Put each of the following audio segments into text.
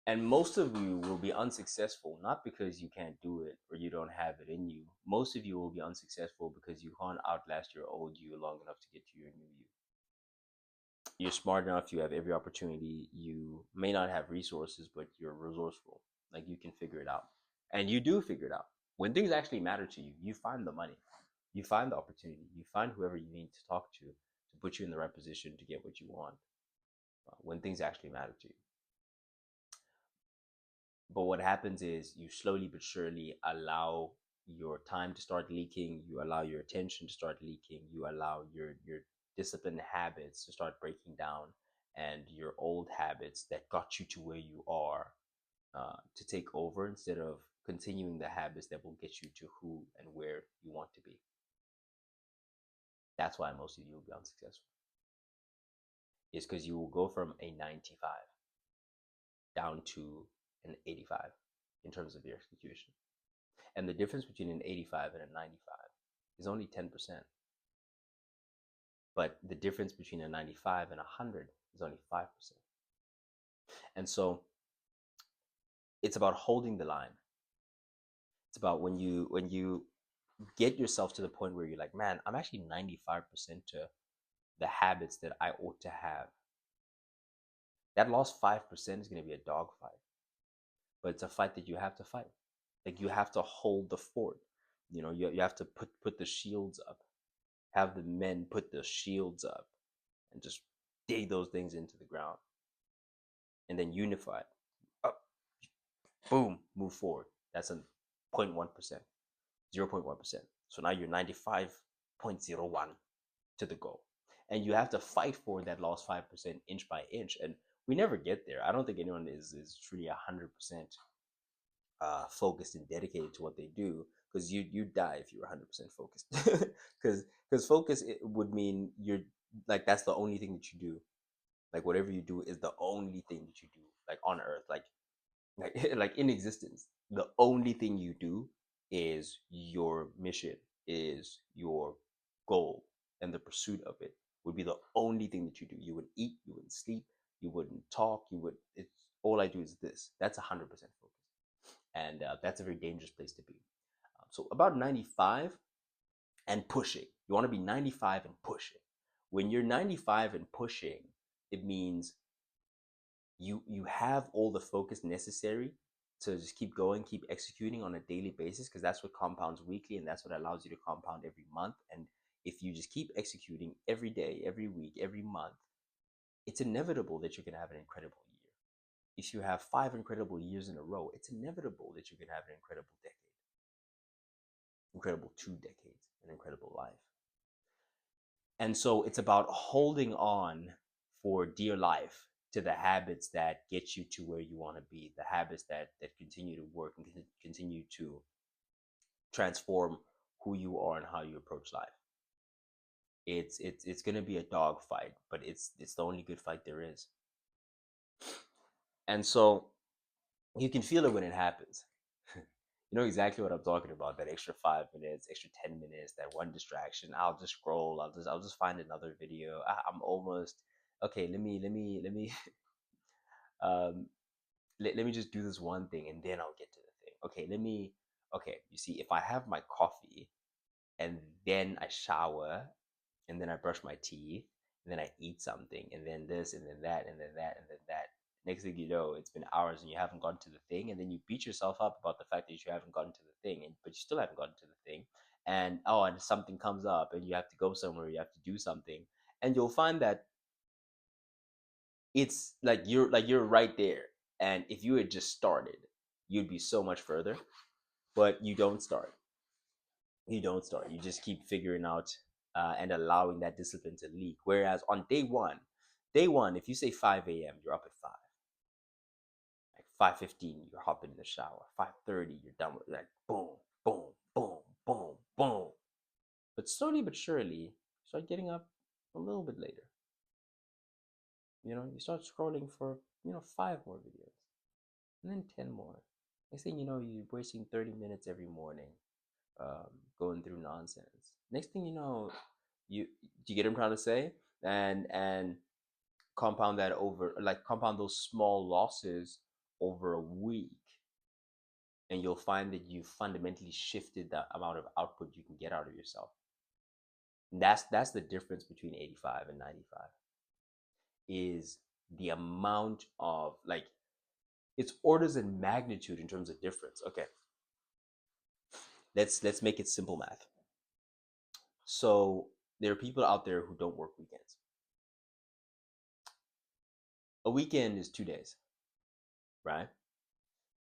And most of you will be unsuccessful, not because you can't do it or you don't have it in you. Most of you will be unsuccessful because you can't outlast your old you long enough to get to your new you. You're smart enough, you have every opportunity. You may not have resources, but you're resourceful. Like you can figure it out. And you do figure it out. When things actually matter to you, you find the money, you find the opportunity, you find whoever you need to talk to put you in the right position to get what you want when things actually matter to you. But what happens is you slowly but surely allow your time to start leaking, you allow your attention to start leaking, you allow your disciplined habits to start breaking down, and your old habits that got you to where you are to take over instead of continuing the habits that will get you to who and where you want to be. That's why most of you will be unsuccessful. Is because you will go from a 95 down to an 85 in terms of your execution. And the difference between an 85 and a 95 is only 10%. But the difference between a 95 and a 100 is only 5%. And so it's about holding the line. It's about when you get yourself to the point where you're like, man, I'm actually 95% to the habits that I ought to have. That lost 5% is going to be a dogfight, but it's a fight that you have to fight. Like you have to hold the fort. You have to put the shields up, have the men put the shields up and just dig those things into the ground and then unify it. Up, boom, move forward. That's a 0.1%, 0.1%. So now you're 95.01 to the goal. And you have to fight for that lost 5% inch by inch. And we never get there. I don't think anyone is truly 100% focused and dedicated to what they do, because you die if you're 100% focused. Because focus it would mean you're like that's the only thing that you do. Like whatever you do is the only thing that you do, like on earth, like in existence. The only thing you do is your mission, is your goal, and the pursuit of it would be the only thing that you do. You would eat, you wouldn't sleep, you wouldn't talk, you would. It's all I do is this. That's 100% focus, and that's a very dangerous place to be. So about 95 and pushing. You want to be 95 and pushing. When you're 95 and pushing, it means you have all the focus necessary to just keep going, keep executing on a daily basis, because that's what compounds weekly and that's what allows you to compound every month. And if you just keep executing every day, every week, every month, it's inevitable that you're going to have an incredible year. If you have 5 incredible years in a row, it's inevitable that you're going to have an incredible decade, incredible 2 decades, an incredible life. And so it's about holding on for dear life to the habits that get you to where you want to be, the habits that continue to work and continue to transform who you are and how you approach life. It's going to be a dog fight, but it's the only good fight there is. And so you can feel it when it happens. You know exactly what I'm talking about. That extra 5 minutes, extra 10 minutes, that one distraction. I'll just scroll. I'll just find another video. I'm almost okay. Let me um let me just do this one thing and then I'll get to the thing. Okay. You see, if I have my coffee and then I shower and then I brush my teeth and then I eat something and then this and then that and then that and then that. Next thing you know, it's been hours and you haven't gotten to the thing, and then you beat yourself up about the fact that you haven't gotten to the thing, but you still haven't gotten to the thing. And oh, and something comes up and you have to go somewhere, you have to do something, and you'll find that it's like you're right there. And if you had just started, you'd be so much further. But you don't start. You don't start. You just keep figuring out and allowing that discipline to leak. Whereas on day one, if you say 5 a.m., you're up at 5. Like 5:15, you're hopping in the shower. 5:30, you're done with like boom, boom, boom, boom, boom. But slowly but surely, you start getting up a little bit later. You start scrolling for 5 more videos, and then 10 more. Next thing you know, you're wasting 30 minutes every morning going through nonsense. Next thing you know, you do you get what I'm trying to say? And compound that over, like compound those small losses over a week, and you'll find that you fundamentally shifted the amount of output you can get out of yourself. And that's the difference between 85 and 95, is the amount of, like, it's orders and magnitude in terms of difference. Okay, let's make it simple math. So there are people out there who don't work weekends. A weekend is 2 days, right?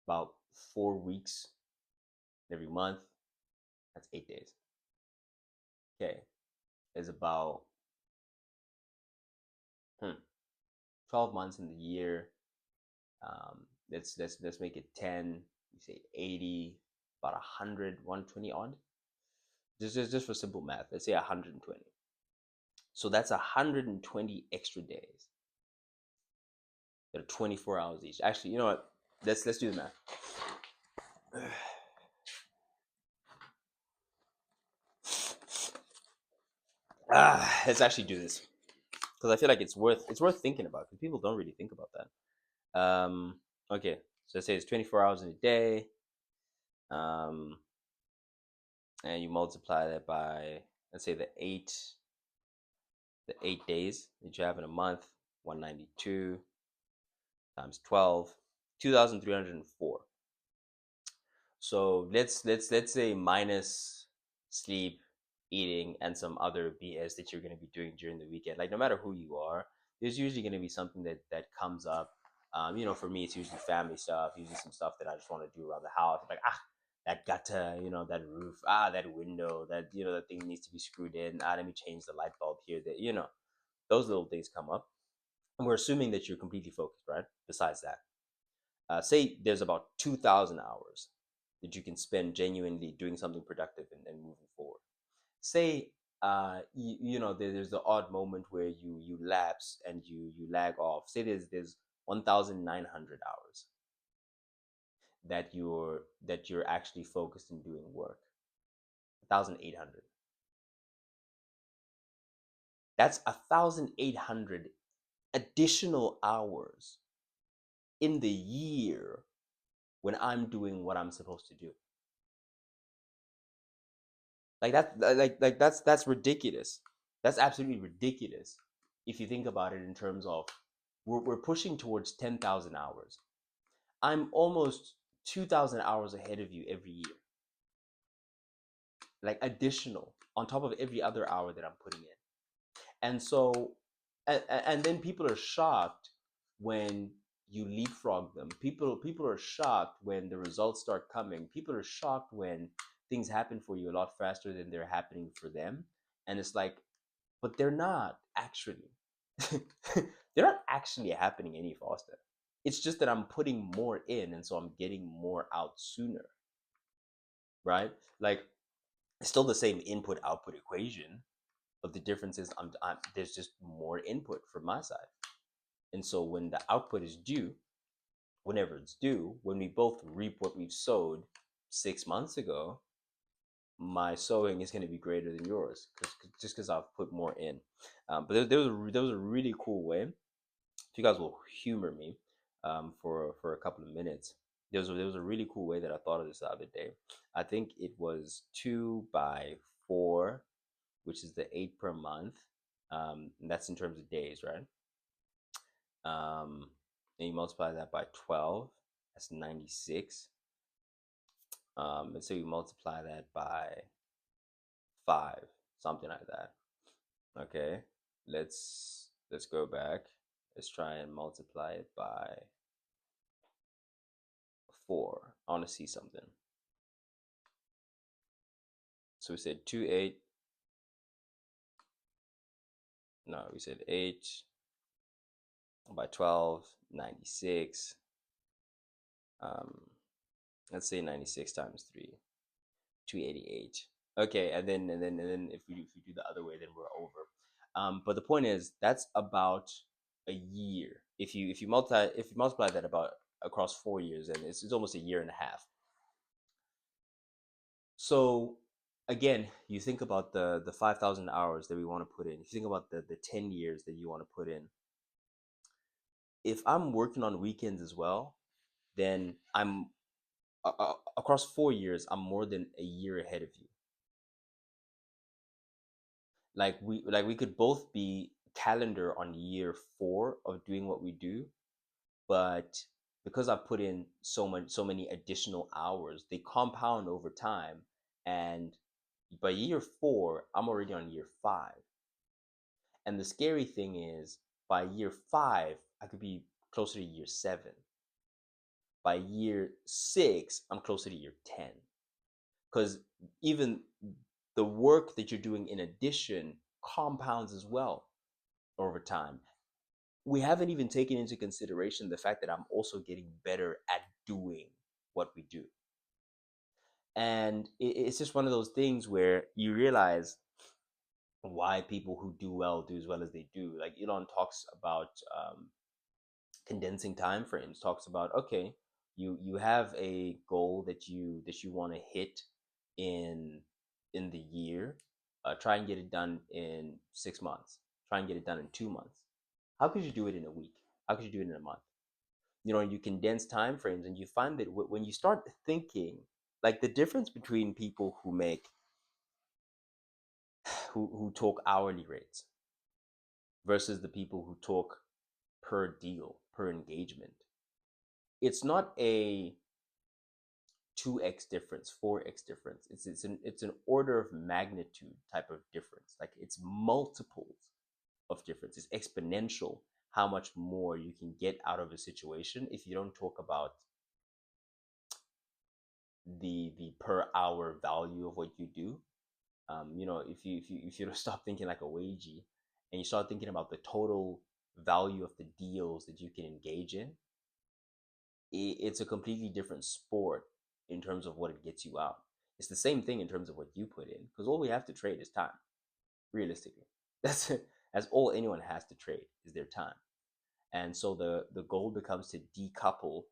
About 4 weeks every month. That's 8 days. Okay, is about 12 months in the year. Let's make it 10. You say 80, about 100, 120 odd. Just for simple math, let's say 120. So that's 120 extra days that are 24 hours each. Actually, you know what? Let's do the math. Let's actually do this, because I feel like it's worth thinking about, because people don't really think about that. Okay, so let's say it's 24 hours in a day, and you multiply that by, let's say, the eight days that you have in a month. 192 times 12, 2,304. So let's say minus sleep, eating, and some other BS that you're going to be doing during the weekend. Like, no matter who you are, there's usually going to be something that comes up. For me, it's usually family stuff, usually some stuff that I just want to do around the house. Like, that gutter, that roof, that window, that thing needs to be screwed in. Let me change the light bulb here. Those little things come up, and we're assuming that you're completely focused, right? Besides that, say there's about 2,000 hours that you can spend genuinely doing something productive and moving forward. Say there's the odd moment where you lapse and you lag off. Say there's 1,900 hours that you're actually focused in doing work. 1,800. That's 1,800 additional hours in the year when I'm doing what I'm supposed to do. Like that, that's ridiculous. That's absolutely ridiculous if you think about it in terms of, we're pushing towards 10,000 hours. I'm almost 2,000 hours ahead of you every year, like additional on top of every other hour that I'm putting in. And so, and then people are shocked when you leapfrog them. People are shocked when the results start coming. People are shocked when things happen for you a lot faster than they're happening for them. And it's like, but they're not actually. They're not actually happening any faster. It's just that I'm putting more in, and so I'm getting more out sooner, right? Like, it's still the same input output equation, but the difference is there's just more input from my side. And so when the output is due, whenever it's due, when we both reap what we've sowed 6 months ago, my sowing is going to be greater than yours, just because I've put more in. But there was a really cool way. If you guys will humor me for a couple of minutes, there was a really cool way that I thought of this the other day. I think it was 2 by 4, which is the 8 per month. And that's in terms of days, right? And you multiply that by 12, that's 96. And so you multiply that by 5, something like that. Okay, let's go back. Let's try and multiply it by 4. I want to see something. So we said 2, 8. No, we said 8 by 12, 96. Let's say 96 times 3, 288. Okay, and then if we do the other way, then we're over. But the point is, that's about a year. If you multiply that about across 4 years, and it's almost a year and a half. So again, you think about the 5,000 hours that we want to put in. You think about the 10 years that you want to put in. If I'm working on weekends as well, then I'm across 4 years, I'm more than a year ahead of you. Like we could both be calendar on year 4 of doing what we do, but because I put in so many additional hours, they compound over time, and by year 4, I'm already on year 5. And the scary thing is, by year 5, I could be closer to year 7. By year 6, I'm closer to year 10. Because even the work that you're doing in addition compounds as well over time. We haven't even taken into consideration the fact that I'm also getting better at doing what we do. And it's just one of those things where you realize why people who do well do as well as they do. Like Elon talks about condensing time frames, talks about, okay, you have a goal that you want to hit in the year. Try and get it done in 6 months. Try and get it done in 2 months. How could you do it in a week? How could you do it in a month? You condense time frames, and you find that when you start thinking, like the difference between people who make who talk hourly rates versus the people who talk per deal, per engagement, it's not a 2x difference, 4x difference. It's an order of magnitude type of difference. Like it's multiples of difference. It's exponential how much more you can get out of a situation if you don't talk about the per hour value of what you do. If you don't stop thinking like a wagey, and you start thinking about the total value of the deals that you can engage in, it's a completely different sport in terms of what it gets you out. It's the same thing in terms of what you put in, because all we have to trade is time. Realistically, that's it. That's all anyone has to trade is their time. And so the goal becomes to decouple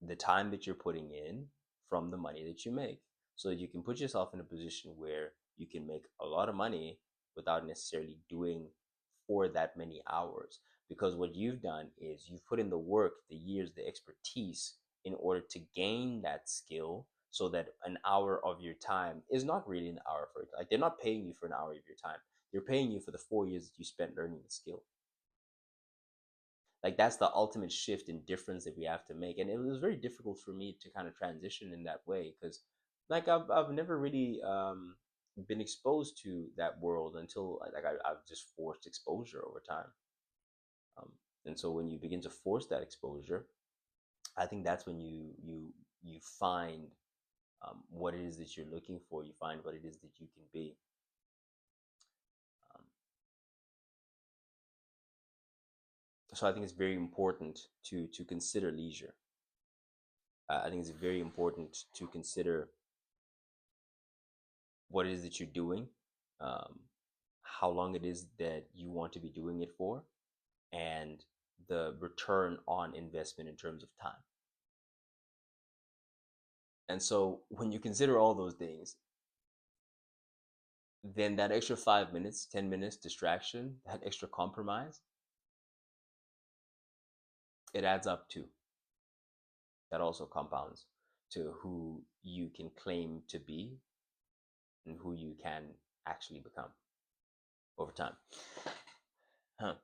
the time that you're putting in from the money that you make, so that you can put yourself in a position where you can make a lot of money without necessarily doing for that many hours. Because what you've done is you've put in the work, the years, the expertise in order to gain that skill, so that an hour of your time is not really an hour for it. Like they're not paying you for an hour of your time. They're paying you for the 4 years that you spent learning the skill. Like that's the ultimate shift in difference that we have to make, and it was very difficult for me to kind of transition in that way, because like I've never really been exposed to that world until I've just forced exposure over time. um, and so when you begin to force that exposure, I think that's when you find what it is that you're looking for. You find what it is that you can be. um, so I think it's very important to consider leisure. I think it's very important to consider what it is that you're doing, um, how long it is that you want to be doing it for, and the return on investment in terms of time. And so when you consider all those things, then that extra 5 minutes, 10 minutes distraction, that extra compromise, it adds up to, that also compounds to who you can claim to be and who you can actually become over time. Huh.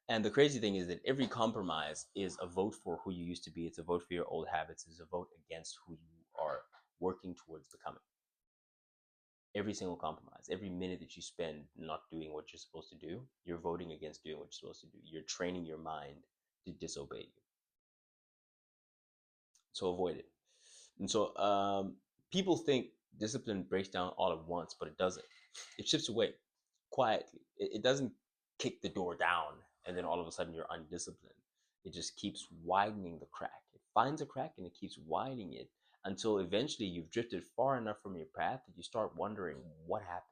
And the crazy thing is that every compromise is a vote for who you used to be. It's a vote for your old habits. It's a vote against who you are working towards becoming. Every single compromise, every minute that you spend not doing what you're supposed to do, you're voting against doing what you're supposed to do. You're training your mind to disobey you. So avoid it. And so people think discipline breaks down all at once, but it doesn't. It chips away quietly. It doesn't kick the door down and then all of a sudden you're undisciplined. It just keeps widening the crack. It finds a crack and it keeps widening it until eventually you've drifted far enough from your path that you start wondering what happened.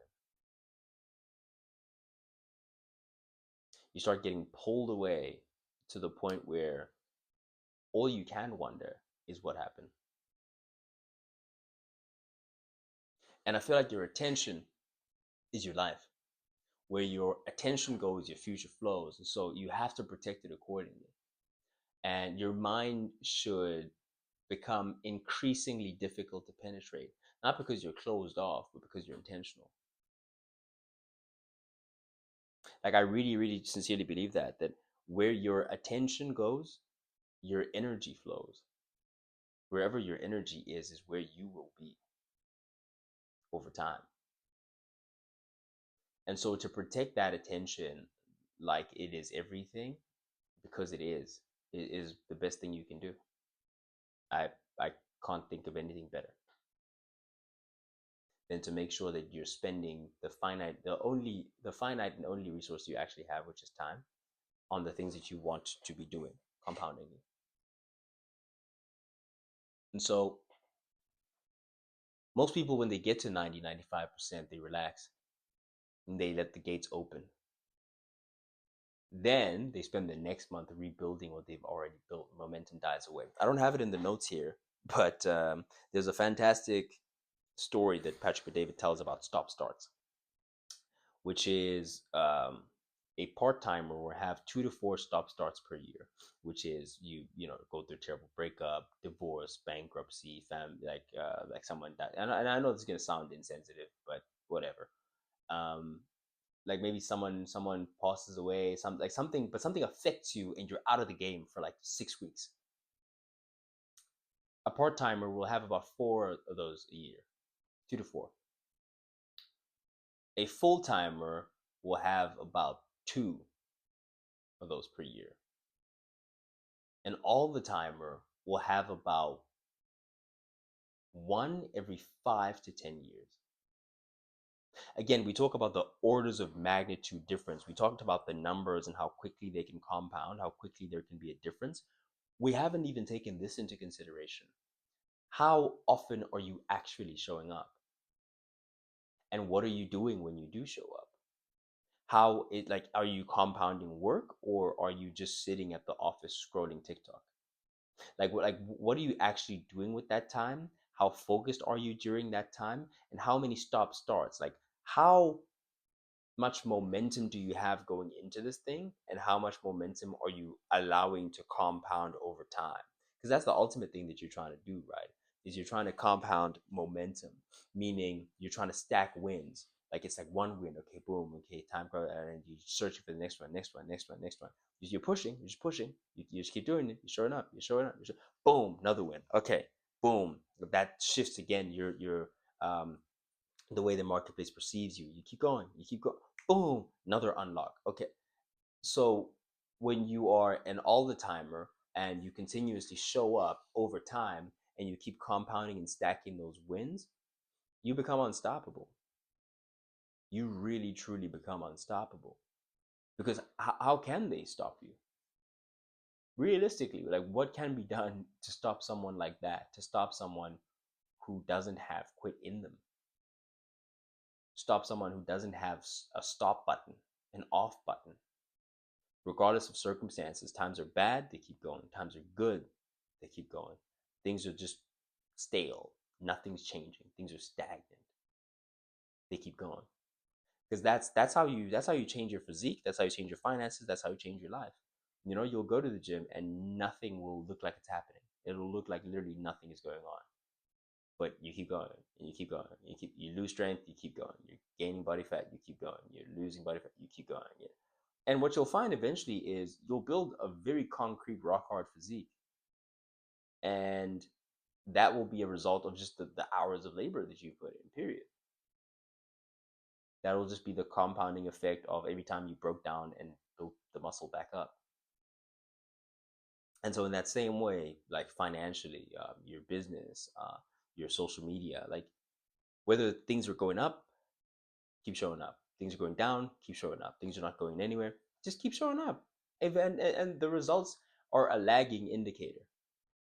You start getting pulled away to the point where all you can wonder is what happened. And I feel like your attention is your life. Where your attention goes, your future flows. And so you have to protect it accordingly. and your mind should become increasingly difficult to penetrate, not because you're closed off, but because you're intentional. Like, I really, really sincerely believe that where your attention goes, your energy flows. Wherever your energy is where you will be over time. And so to protect that attention like it is everything, because it is the best thing you can do. I can't think of anything better than to make sure that you're spending the finite and only resource you actually have, which is time, on the things that you want to be doing, compounding it. And so most people, when they get to 90-95%, they relax and they let the gates open. Then they spend the next month rebuilding what they've already built. Momentum dies away. I don't have it in the notes here, but there's a fantastic story that Patrick David tells about stop starts, which is a part timer will have 2 to 4 stop starts per year, which is you know go through a terrible breakup, divorce, bankruptcy, like someone that, and I know this is gonna sound insensitive, but whatever. Um, like maybe someone passes away, something, but something affects you and you're out of the game for like 6 weeks. A part timer will have about 4 of those a year, 2 to 4. A full timer will have about 2 of those per year. An all the timer will have about one every 5 to 10 years. Again, we talk about the orders of magnitude difference. We talked about the numbers and how quickly they can compound, how quickly there can be a difference. We haven't even taken this into consideration. How often are you actually showing up? And what are you doing when you do show up? How it like are you compounding work, or are you just sitting at the office scrolling TikTok? What are you actually doing with that time? How focused are you during that time? And how many stop starts? Like, how much momentum do you have going into this thing, and how much momentum are you allowing to compound over time? Because that's the ultimate thing that you're trying to do, right? Is you're trying to compound momentum, meaning you're trying to stack wins. Like, it's like one win, okay, boom, okay, time crowd, and you're searching for the next one, next one, next one, next one. You're pushing, you're just pushing, you just keep doing it, you're showing up, boom, another win, okay, boom, that shifts again um the way the marketplace perceives you. You keep going, you keep going, boom, another unlock. Okay. So when you are an all the timer and you continuously show up over time and you keep compounding and stacking those wins, you become unstoppable. You really truly become unstoppable. Because how can they stop you? Realistically, like, what can be done to stop someone like that, to stop someone who doesn't have quit in them? Stop someone who doesn't have a stop button, an off button. Regardless of circumstances, times are bad, they keep going. Times are good, they keep going. Things are just stale. Nothing's changing. Things are stagnant. They keep going. Because that's how you change your physique. That's how you change your finances. That's how you change your life. You'll go to the gym and nothing will look like it's happening. It'll look like literally nothing is going on. But you keep going and you keep going. You lose strength, you keep going. You're gaining body fat, you keep going. You're losing body fat, you keep going. Yeah. And what you'll find eventually is you'll build a very concrete, rock hard physique. And that will be a result of just the hours of labor that you put in, period. That will just be the compounding effect of every time you broke down and built the muscle back up. And so, in that same way, like financially, your business, your social media, like whether things are going up, keep showing up. Things are going down, keep showing up. Things are not going anywhere, just keep showing up. And the results are a lagging indicator,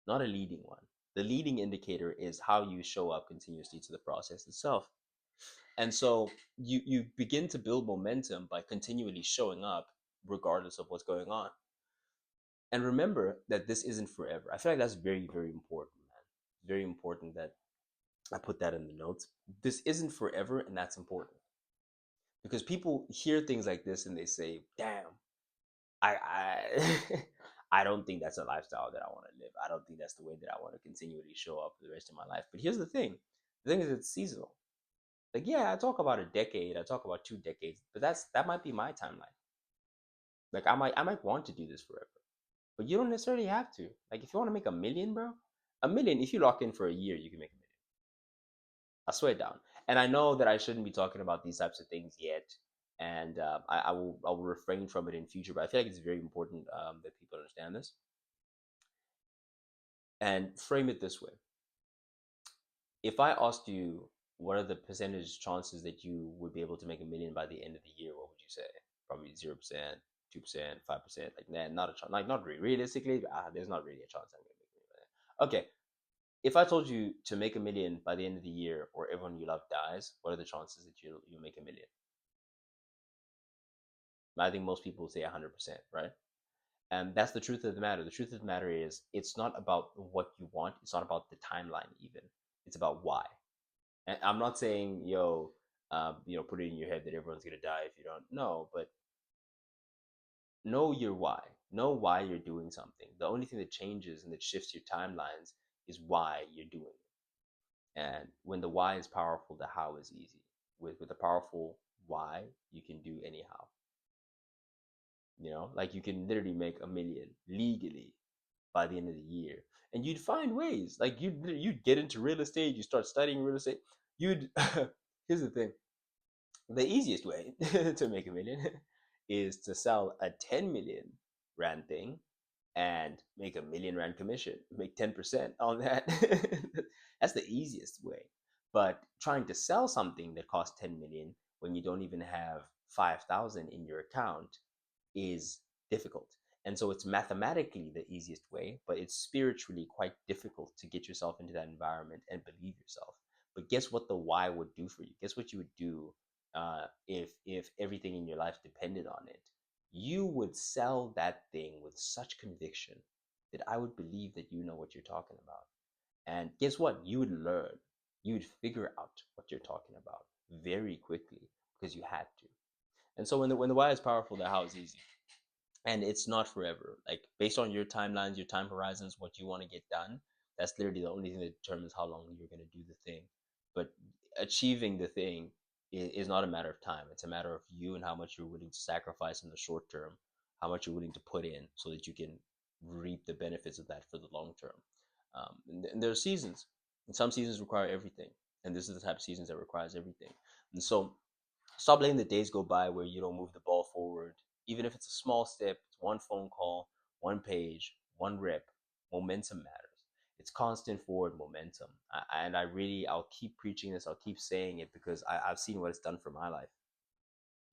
not a leading one. The leading indicator is how you show up continuously to the process itself. And so you begin to build momentum by continually showing up regardless of what's going on. And remember that this isn't forever. I feel like that's very, very important, man. Very important that I put that in the notes. This isn't forever, and that's important. Because people hear things like this and they say, damn, I I don't think that's a lifestyle that I want to live. I don't think that's the way that I want to continually show up for the rest of my life. But here's the thing: the thing is, it's seasonal. Like, yeah, I talk about a decade, I talk about 2 decades, but that might be my timeline. Like, I might want to do this forever, but you don't necessarily have to. Like, if you want to make a million, bro, a million. If you lock in for a year, you can make a million. I swear it down. And I know that I shouldn't be talking about these types of things yet, and I will refrain from it in future. But I feel like it's very important that people understand this and frame it this way. If I asked you what are the percentage chances that you would be able to make a million by the end of the year, what would you say? Probably 0%, 2%, 5%. Like, nah, not a chance. Like, not really. Realistically, there's not really a chance I'm gonna make a million. Okay, if I told you to make a million by the end of the year, or everyone you love dies, what are the chances that you make a million? I think most people would say 100%, right? And that's the truth of the matter. The truth of the matter is, it's not about what you want. It's not about the timeline even. It's about why. And I'm not saying, put it in your head that everyone's gonna die if you don't know, but know your why. Know why you're doing something. The only thing that changes and that shifts your timelines is why you're doing it. And when the why is powerful, the how is easy. With a powerful why, you can do anyhow. Like, you can literally make a million legally by the end of the year, and you'd find ways. Like, you'd get into real estate. You start studying real estate. You'd here's the thing: the easiest way to make a million is to sell a 10 million rand thing and make a 1 million rand commission, make 10% on that. That's the easiest way. But trying to sell something that costs 10 million when you don't even have 5,000 in your account is difficult. And so it's mathematically the easiest way, but it's spiritually quite difficult to get yourself into that environment and believe yourself. But guess what the why would do for you? Guess what you would do if everything in your life depended on it? You would sell that thing with such conviction that I would believe that you know what you're talking about. And guess what? You would learn. You would figure out what you're talking about very quickly because you had to. And so when the why is powerful, the how is easy. And it's not forever. Like, based on your timelines, your time horizons, what you want to get done, that's literally the only thing that determines how long you're going to do the thing. But achieving the thing is not a matter of time. It's a matter of you and how much you're willing to sacrifice in the short term, how much you're willing to put in so that you can reap the benefits of that for the long term. And there are seasons, and some seasons require everything. And this is the type of seasons that requires everything. And so stop letting the days go by where you don't move the ball forward. Even if it's a small step, it's one phone call, one page, one rep. Momentum matters. It's constant forward momentum. And I'll keep preaching this. I'll keep saying it because I've seen what it's done for my life.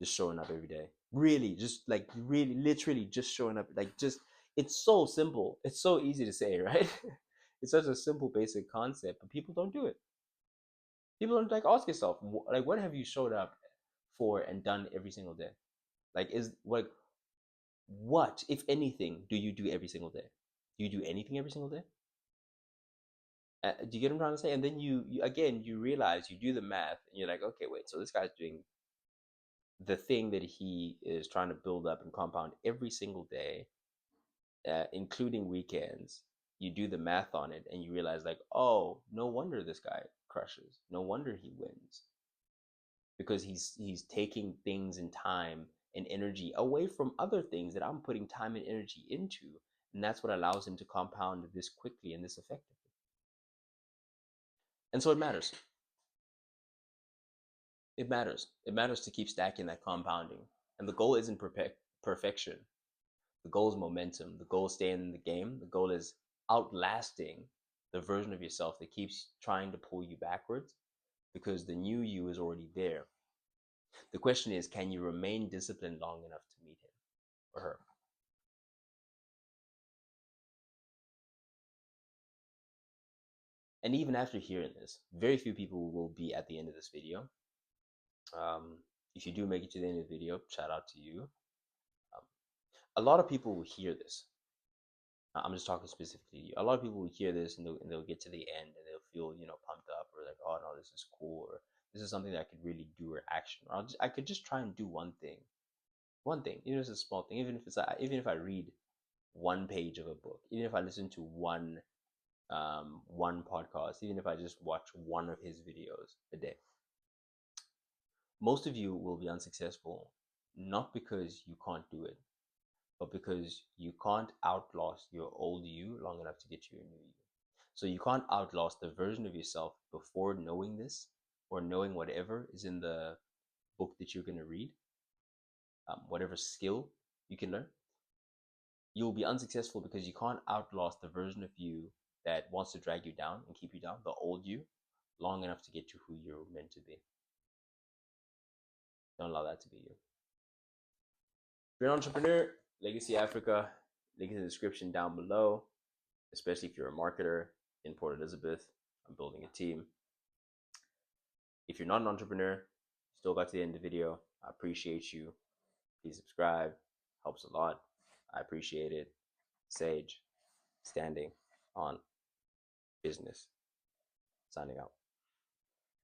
Just showing up every day. Really, just like really, literally just showing up. Like, just, it's so simple. It's so easy to say, right? It's such a simple, basic concept, but people don't do it. People don't, like, ask yourself, like, what have you showed up for and done every single day? Like, what, if anything, do you do every single day? Do you do anything every single day? Do you get what I'm trying to say? And then you again, you realize, you do the math, and you're like, okay, wait, so this guy's doing the thing that he is trying to build up and compound every single day, including weekends. You do the math on it, and you realize, like, oh, no wonder this guy crushes. No wonder he wins, because he's taking things and time and energy away from other things that I'm putting time and energy into, and that's what allows him to compound this quickly and this effectively. And so it matters. It matters. It matters to keep stacking that compounding. And the goal isn't perfection. The goal is momentum. The goal is staying in the game. The goal is outlasting the version of yourself that keeps trying to pull you backwards, because the new you is already there. The question is, can you remain disciplined long enough to meet him or her? And even after hearing this, very few people will be at the end of this video. If you do make it to the end of the video, shout out to you. Um, a lot of people will hear this. I'm just talking specifically to you. A lot of people will hear this, and they'll get to the end, and they'll feel, pumped up, or like, oh no, this is cool, or this is something that I could really do, or action, or I could just try and do one thing, even if it's a small thing, even if I read one page of a book, even if I listen to one podcast, even if I just watch one of his videos a day, most of you will be unsuccessful, not because you can't do it, but because you can't outlast your old you long enough to get you a new you. So you can't outlast the version of yourself before knowing this, or knowing whatever is in the book that you're going to read, whatever skill you can learn. You'll be unsuccessful because you can't outlast the version of you that wants to drag you down and keep you down, the old you, long enough to get to who you're meant to be. Don't allow that to be you. If you're an entrepreneur, Legacy Africa, link in the description down below, especially if you're a marketer in Port Elizabeth. I'm building a team. If you're not an entrepreneur, still got to the end of the video, I appreciate you. Please subscribe, helps a lot. I appreciate it. Sage, standing on business. Signing out.